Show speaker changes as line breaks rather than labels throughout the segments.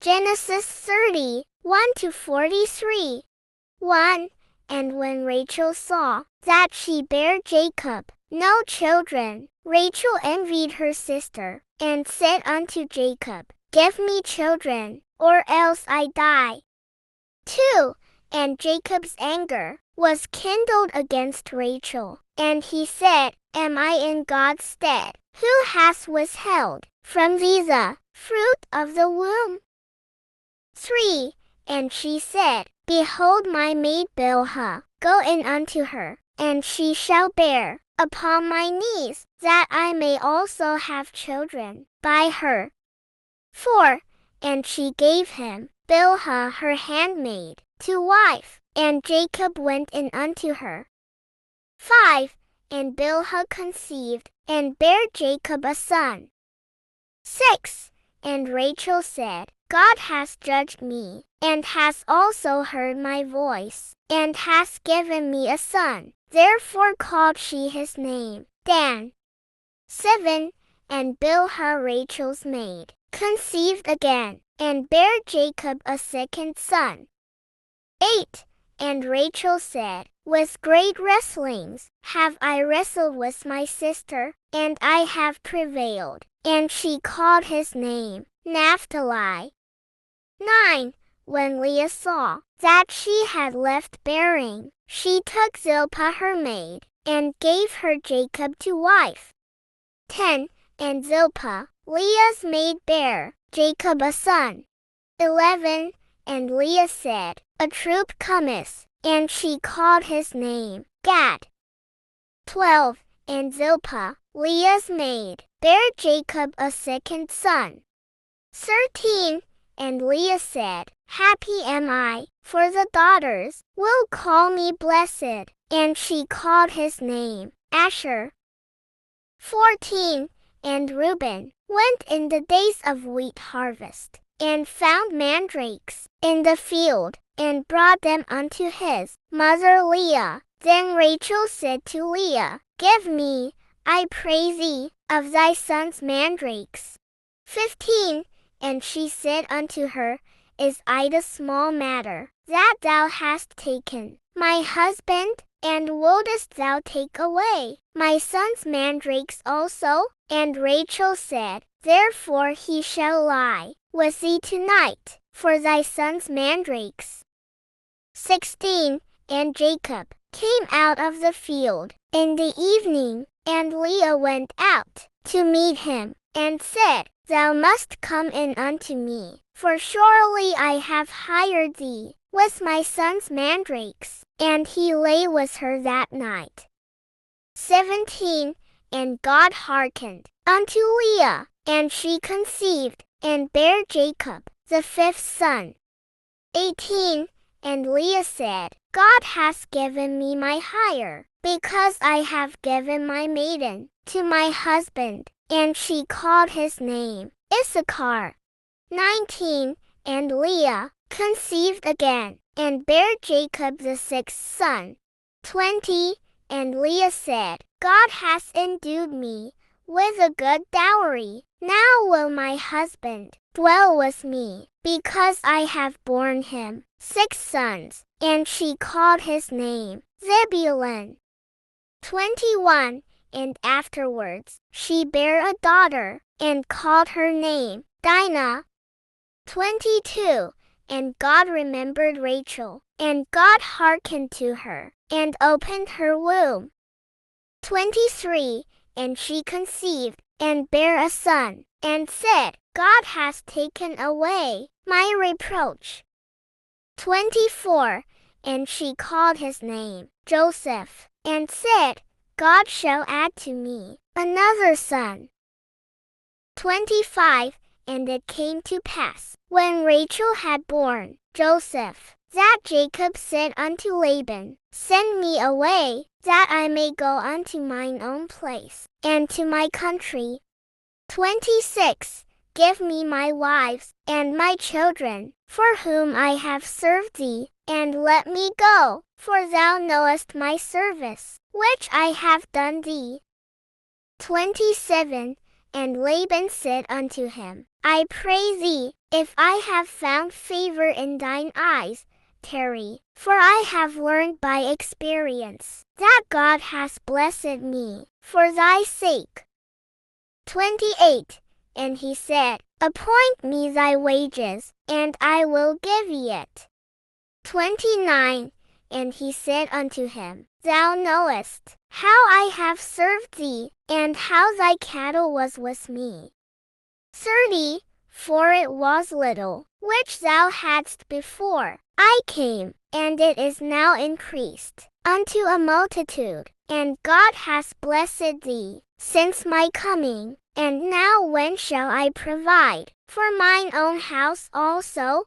Genesis 30, 1-43. 1. And when Rachel saw that she bare Jacob no children, Rachel envied her sister, and said unto Jacob, Give me children, or else I die. 2. And Jacob's anger was kindled against Rachel, and he said, Am I in God's stead, who has withheld from thee the fruit of the womb? 3. And she said, Behold my maid Bilhah, go in unto her, and she shall bear upon my knees, that I may also have children by her. 4. And she gave him Bilhah her handmaid to wife, and Jacob went in unto her. 5. And Bilhah conceived, and bare Jacob a son. 6. And Rachel said, God has judged me, and has also heard my voice, and has given me a son. Therefore called she his name Dan. 7. And Bilhah Rachel's maid conceived again, and bare Jacob a second son. 8. And Rachel said, With great wrestlings have I wrestled with my sister, and I have prevailed. And she called his name Naphtali. 9. When Leah saw that she had left bearing, she took Zilpah her maid, and gave her Jacob to wife. 10. And Zilpah, Leah's maid, bare Jacob a son. 11. And Leah said, A troop cometh, and she called his name Gad. 12. And Zilpah, Leah's maid, bare Jacob a second son. 13. And Leah said, Happy am I, for the daughters will call me blessed, and she called his name Asher. 14. And Reuben went in the days of wheat harvest, and found mandrakes in the field, and brought them unto his mother Leah. Then Rachel said to Leah, Give me, I pray thee, of thy son's mandrakes. 15. And she said unto her, Is it a small matter, that thou hast taken my husband, and wouldest thou take away my son's mandrakes also? And Rachel said, Therefore he shall lie with thee tonight, for thy son's mandrakes. 16. And Jacob came out of the field in the evening, and Leah went out to meet him, and said, Thou must come in unto me, for surely I have hired thee with my son's mandrakes. And he lay with her that night. 17. And God hearkened unto Leah, and she conceived, and bare Jacob the fifth son. 18. And Leah said, God has given me my hire, because I have given my maiden to my husband. And she called his name Issachar. 19. And Leah conceived again, and bare Jacob the sixth son. 20. And Leah said, God has endued me with a good dowry. Now will my husband dwell with me, because I have borne him 6 sons. And she called his name Zebulun. 21. And afterwards she bare a daughter, and called her name Dinah. 22. And God remembered Rachel, and God hearkened to her, and opened her womb. 23. And she conceived, and bare a son, and said, God has taken away my reproach. 24. And she called his name Joseph, and said, God shall add to me another son. 25. And it came to pass, when Rachel had borne Joseph, that Jacob said unto Laban, Send me away, that I may go unto mine own place, and to my country. 26. Give me my wives, and my children, for whom I have served thee, and let me go, for thou knowest my service, which I have done thee. 27. And Laban said unto him, I pray thee, If I have found favor in thine eyes, tarry, for I have learned by experience that God has blessed me for thy sake. 28. And he said, Appoint me thy wages, and I will give thee it. 29. And he said unto him, Thou knowest how I have served thee, and how thy cattle was with me. 30. For it was little, which thou hadst before I came, and it is now increased unto a multitude, and God has blessed thee since my coming. And now when shall I provide for mine own house also?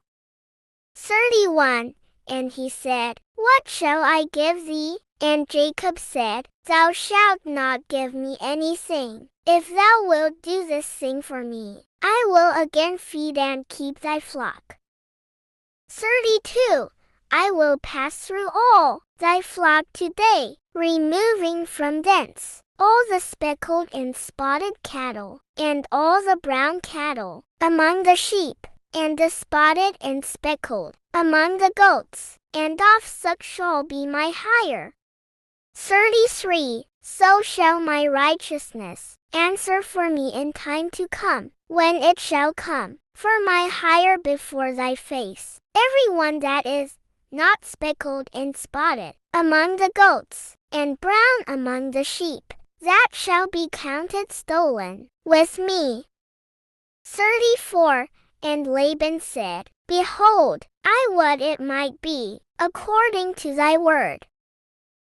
31. And he said, What shall I give thee? And Jacob said, Thou shalt not give me anything. If thou wilt do this thing for me, I will again feed and keep thy flock. 32. I will pass through all thy flock today, removing from thence all the speckled and spotted cattle, and all the brown cattle among the sheep, and the spotted and speckled among the goats, and of such shall be my hire. 33. So shall my righteousness answer for me in time to come, when it shall come, for my hire before thy face, every one that is not speckled and spotted among the goats, and brown among the sheep, that shall be counted stolen with me. 34. And Laban said, Behold, I would it might be according to thy word.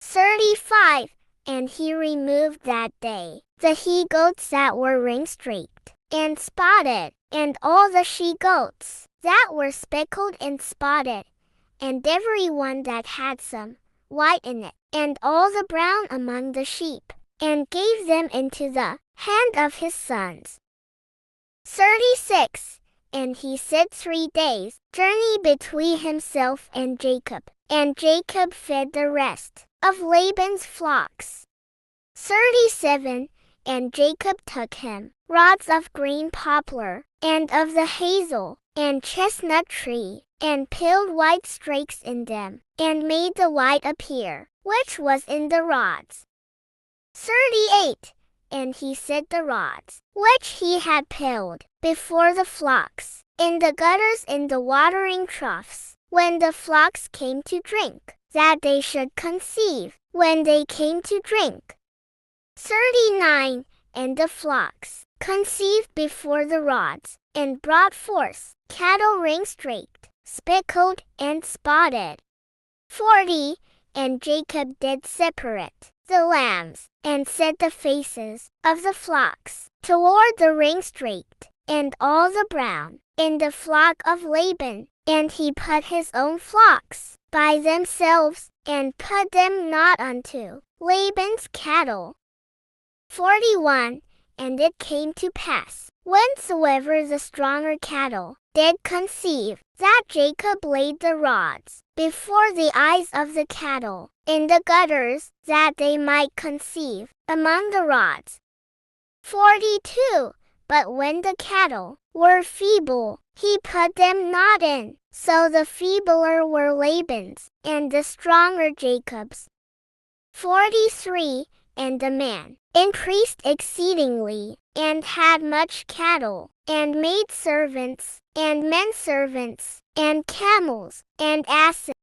35. And he removed that day the he-goats that were ring-streaked and spotted, and all the she-goats that were speckled and spotted, and every one that had some white in it, and all the brown among the sheep, and gave them into the hand of his sons. 36. And he said 3 days' journey between himself and Jacob fed the rest of Laban's flocks. 37. And Jacob took him rods of green poplar, and of the hazel, and chestnut tree, and peeled white streaks in them, and made the white appear, which was in the rods. 38. And he set the rods, which he had peeled, before the flocks, in the gutters in the watering troughs, when the flocks came to drink, that they should conceive, when they came to drink. 39. And the flocks conceived before the rods, and brought forth cattle ring-streaked, speckled, and spotted. 40. And Jacob did separate the lambs, and set the faces of the flocks toward the ring-streaked, and all the brown, in the flock of Laban, and he put his own flocks by themselves, and put them not unto Laban's cattle. 41. And it came to pass, whensoever the stronger cattle did conceive, that Jacob laid the rods before the eyes of the cattle in the gutters, that they might conceive among the rods. 42. But when the cattle were feeble, he put them not in, so the feebler were Laban's, and the stronger Jacob's. 43. And the man increased exceedingly, and had much cattle, and maid servants, and men servants, and camels, and asses.